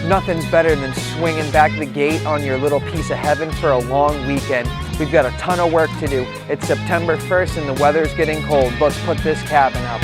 Nothing's better than swinging back the gate on your little piece of heaven for a long weekend. We've got a ton of work to do. It's September 1st and the weather's getting cold. Let's put this cabin up.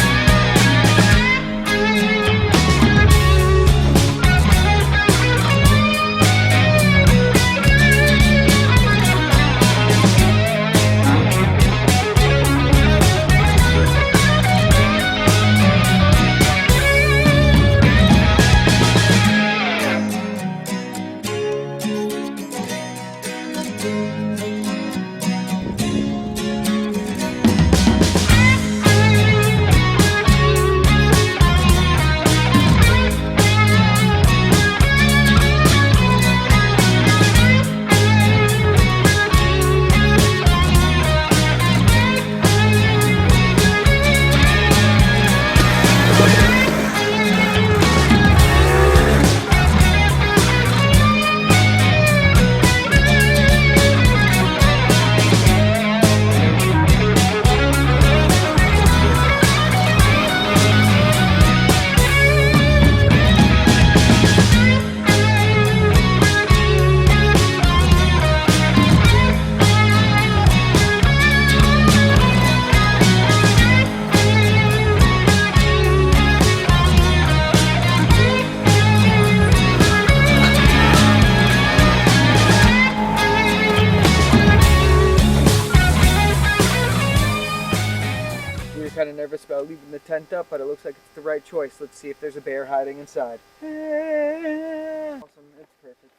Kind of nervous about leaving the tent up, but it looks like it's the right choice. Let's see if there's a bear hiding inside. Awesome, it's perfect.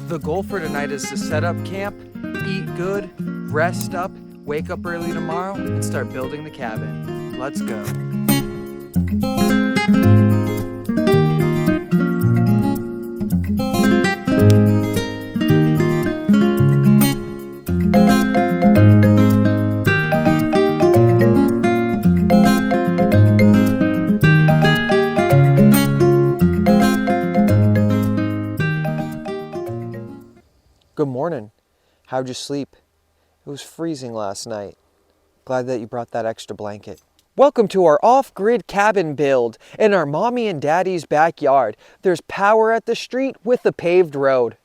The goal for tonight is to set up camp, eat good, rest up, wake up early tomorrow, and start building the cabin. Let's go. Good morning. How'd you sleep? It was freezing last night. Glad that you brought that extra blanket. Welcome to our off-grid cabin build in our mommy and daddy's backyard. There's power at the street with a paved road.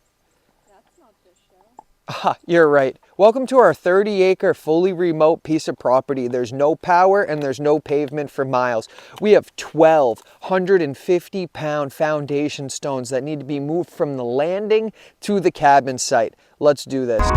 That's not this show. Ah, you're right. Welcome to our 30-acre fully remote piece of property. There's no power and there's no pavement for miles. We have 12 150-pound foundation stones that need to be moved from the landing to the cabin site. Let's do this.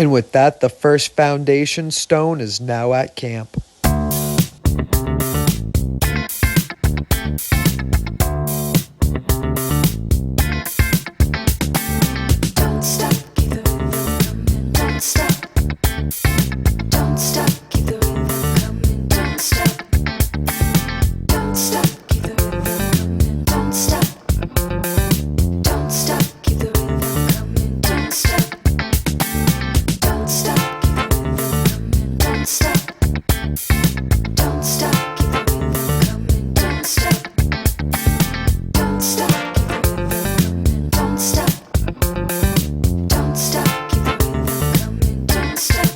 And with that, the first foundation stone is now at camp. Don't stop, keep the rhythm coming. Don't stop. Don't stop, keep the rhythm coming. Don't stop. Don't stop, keep the rhythm coming. Don't stop. Don't stop, keep the rhythm coming. Don't stop. Don't stop, keep the rhythm coming. Don't stop. Don't stop, keep the rhythm coming. Don't stop. Don't stop, keep the rhythm coming. Don't stop.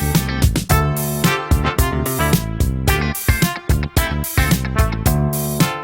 Don't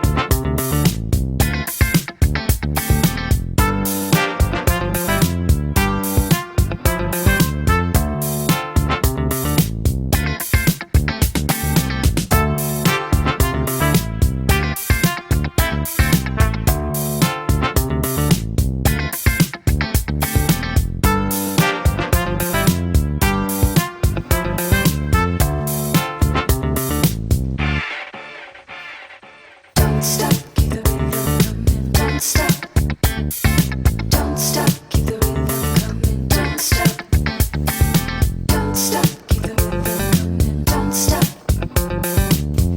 stop, keep the rhythm coming. Don't stop. Don't stop, keep the rhythm coming. Don't stop. Don't stop, keep the rhythm coming. Don't stop. Don't stop, keep the rhythm coming. Don't stop.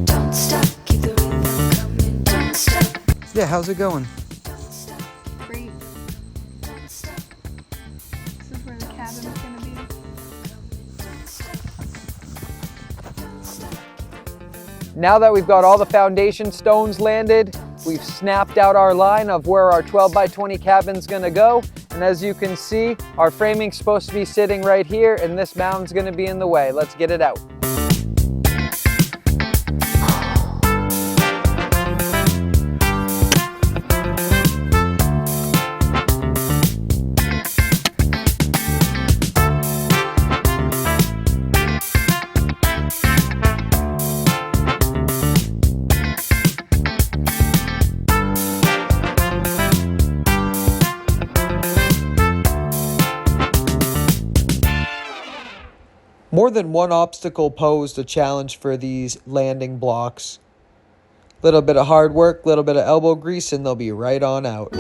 Don't stop, keep the rhythm coming. Don't stop. Yeah, how's it going? Don't stop. Great. Don't stop. This is where the cabin's gonna be. Now that we've got all the foundation stones landed, we've snapped out our line of where our 12 by 20 cabin's gonna go. And as you can see, our framing's supposed to be sitting right here and this mound's gonna be in the way. Let's get it out. More than one obstacle posed a challenge for these landing blocks. Little bit of hard work, little bit of elbow grease, and they'll be right on out.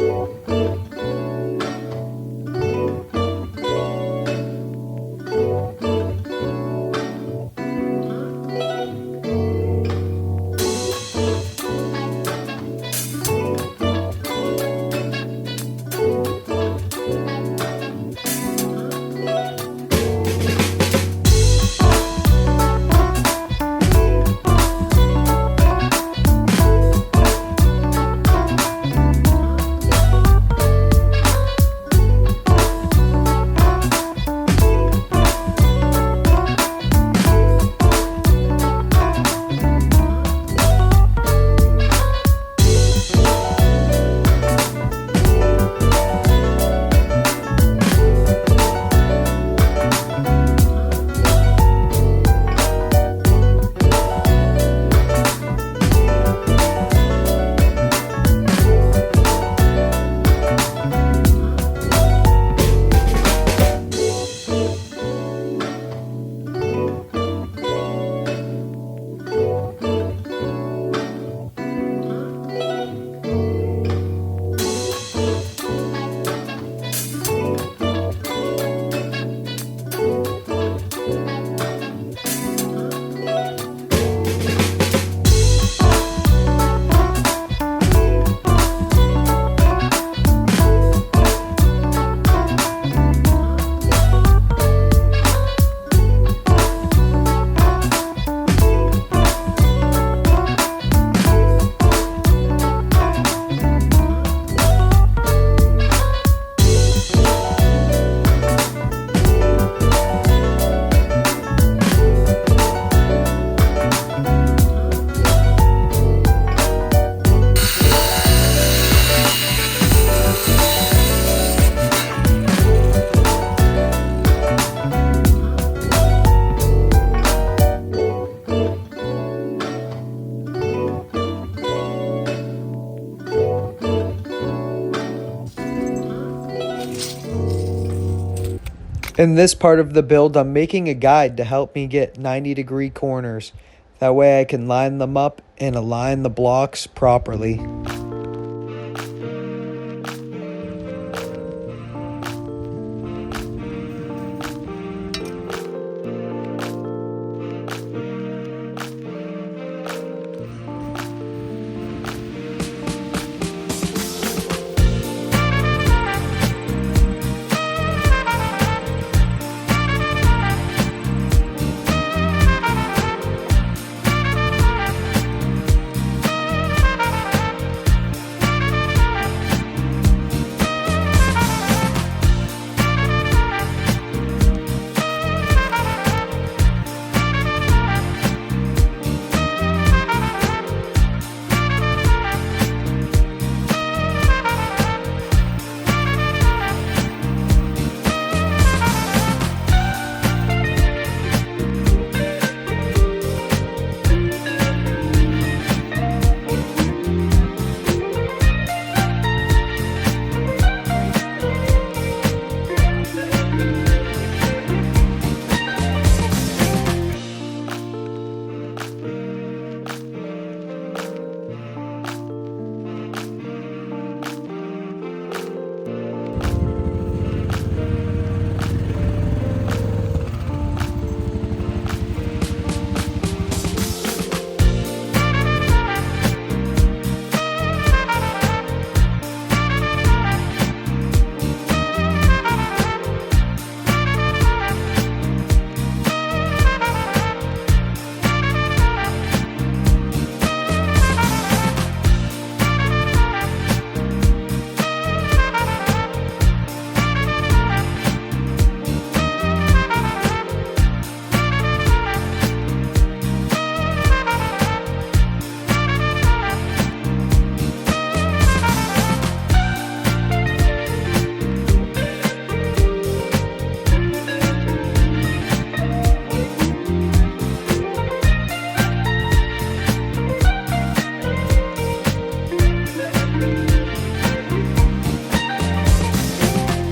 In this part of the build, I'm making a guide to help me get 90-degree corners. That way I can line them up and align the blocks properly.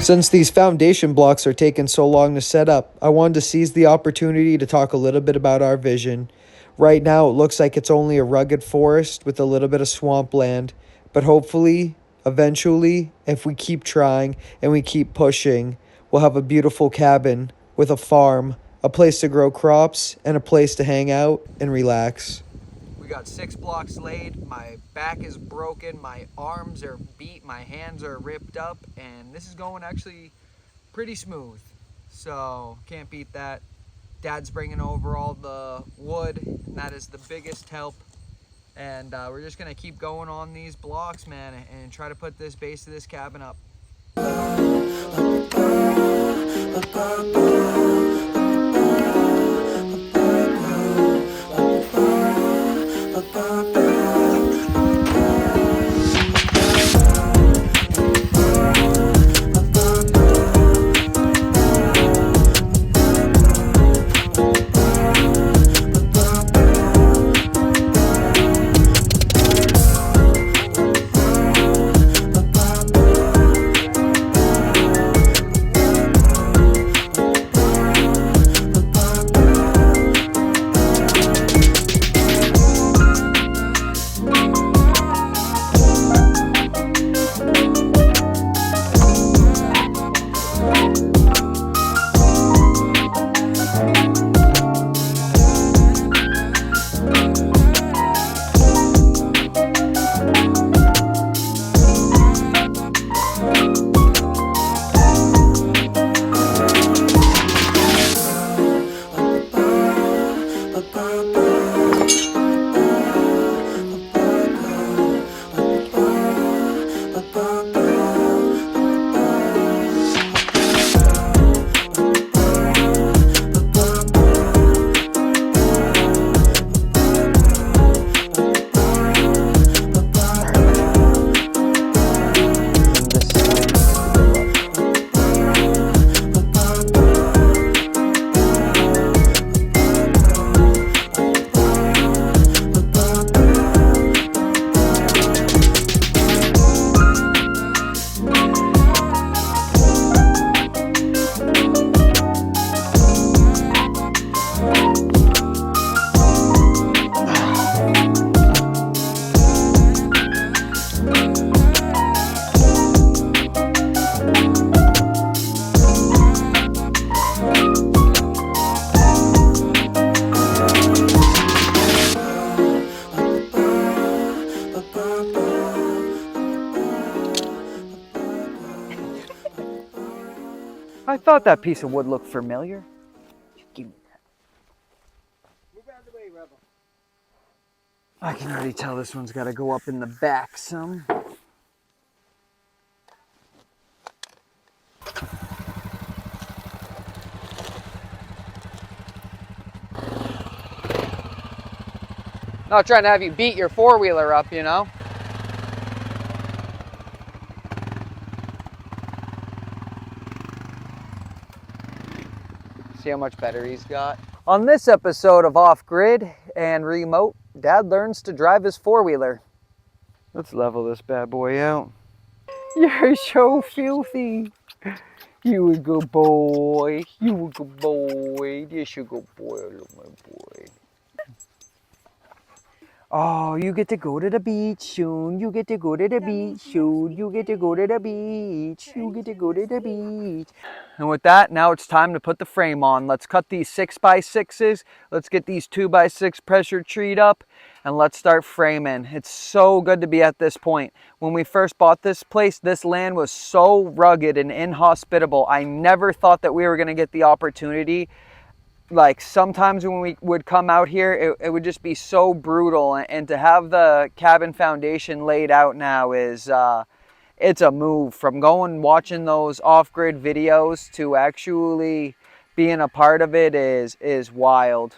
Since these foundation blocks are taking so long to set up, I wanted to seize the opportunity to talk a little bit about our vision. Right now, it looks like it's only a rugged forest with a little bit of swampland, but hopefully, eventually, if we keep trying and we keep pushing, we'll have a beautiful cabin with a farm, a place to grow crops, and a place to hang out and relax. We got 6 blocks laid, my back is broken, my arms are beat, my hands are ripped up, and this is going actually pretty smooth. So, can't beat that. Dad's bringing over all the wood, and that is the biggest help. And we're just gonna keep going on these blocks, man, and try to put this base of this cabin up. I thought that piece of wood looked familiar. Give me that. Move out of the way, Rebel. I can already tell this one's got to go up in the back some. Not trying to have you beat your four-wheeler up, you know? See how much better he's got? On this episode of Off Grid and Remote, Dad learns to drive his four-wheeler. Let's level this bad boy out. You're so filthy. You a good boy. You a good boy. Yes, you a good boy, my boy. Oh, you get to go to the beach soon. You get to go to the beach soon. You get to go to the beach. You get to go to the beach. And with that, now it's time to put the frame on. Let's cut these 6x6s. Let's get these 2x6 pressure treed up and let's start framing. It's so good to be at this point. When we first bought this place, this land was so rugged and inhospitable. I never thought that we were going to get the opportunity. Like sometimes when we would come out here, it would just be so brutal, and to have the cabin foundation laid out now is it's a move. From going watching those off-grid videos to actually being a part of it is wild.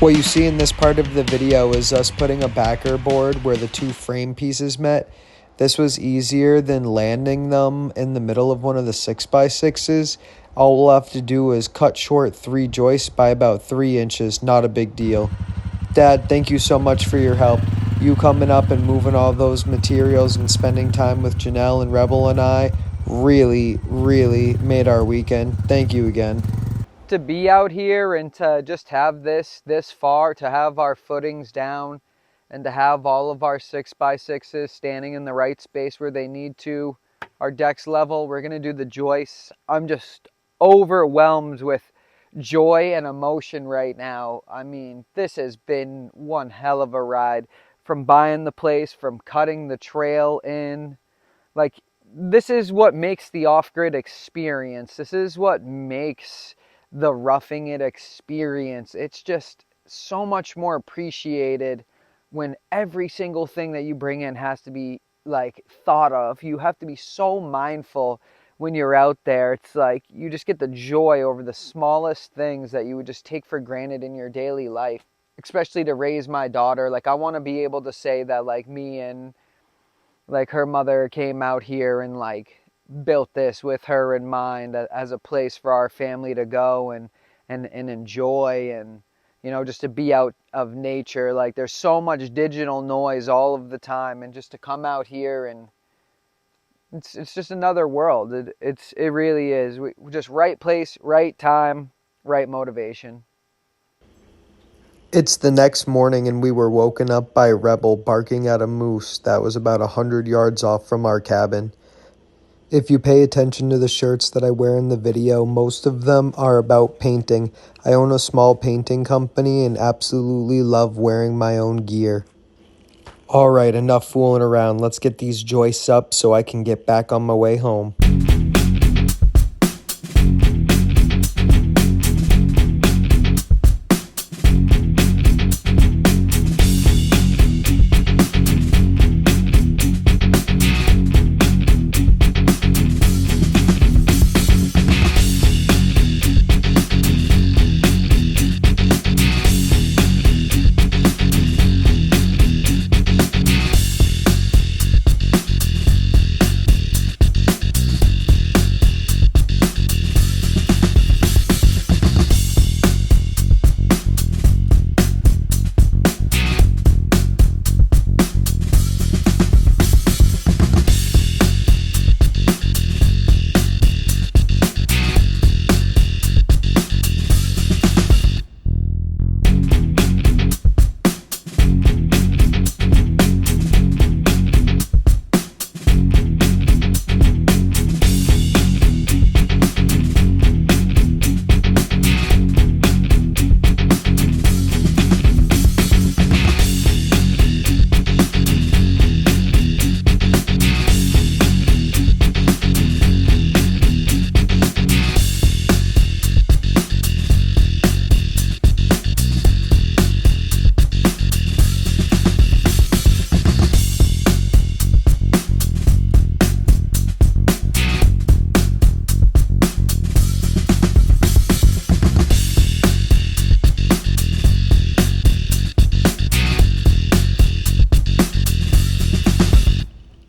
What you see in this part of the video is us putting a backer board where the two frame pieces met. This was easier than landing them in the middle of one of the 6x6s. All we'll have to do is cut short 3 joists by about 3 inches, not a big deal. Dad, thank you so much for your help. You coming up and moving all those materials and spending time with Janelle and Rebel and I really made our weekend. Thank you again. To be out here and to just have this far, to have our footings down and to have all of our 6x6s standing in the right space where they need to, our deck's level, we're going to do the joists. I'm just overwhelmed with joy and emotion right now. I mean, this has been one hell of a ride. From buying the place, from cutting the trail in, like, this is what makes the off-grid experience. This is what makes the roughing it experience. It's just so much more appreciated when every single thing that you bring in has to be like thought of. You have to be so mindful when you're out there. It's like you just get the joy over the smallest things that you would just take for granted in your daily life, especially to raise my daughter. Like I want to be able to say that like me and like her mother came out here and like built this with her in mind as a place for our family to go and enjoy, and you know, just to be out of nature. Like there's so much digital noise all of the time, and just to come out here and it's just another world. It really is. We just right place, right time, right motivation. It's the next morning, and we were woken up by a rebel barking at a moose that was about 100 yards off from our cabin. If you pay attention to the shirts that I wear in the video, most of them are about painting. I own a small painting company and absolutely love wearing my own gear. Alright, enough fooling around. Let's get these joists up so I can get back on my way home.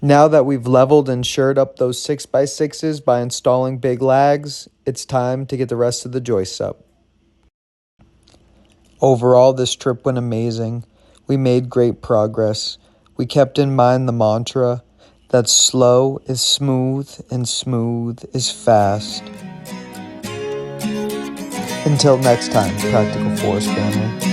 Now that we've leveled and shored up those 6x6s by installing big lags, it's time to get the rest of the joists up. Overall, this trip went amazing. We made great progress. We kept in mind the mantra that slow is smooth and smooth is fast. Until next time, Practical Forest family.